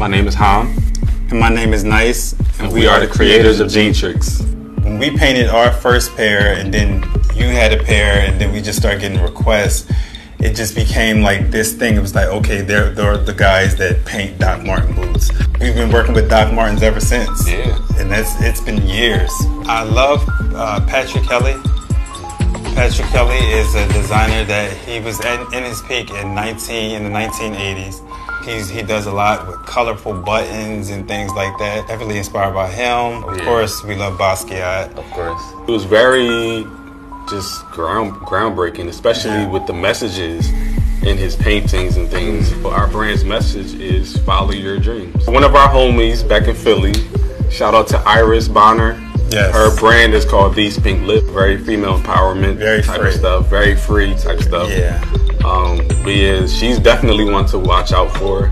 My name is Ham. And my name is Nice. And we are the creators of Gene Tricks. When we painted our first pair, and then you had a pair, and then we just started getting requests, it just became like this thing. It was like, okay, they're the guys that paint Doc Marten boots. We've been working with Doc Martens ever since. Yeah. And it's been years. I love Patrick Kelly. Patrick Kelly is a designer that he was in his peak in the 1980s. He does a lot with colorful buttons and things like that. Heavily inspired by him. Of course, we love Basquiat. Of course. It was very just groundbreaking, especially with the messages in his paintings and things. But our brand's message is follow your dreams. One of our homies back in Philly, shout out to Iris Bonner. Yes. Her brand is called These Pink Lip. Very female empowerment type of stuff. Very free type stuff. Yeah. But yeah, she's definitely one to watch out for.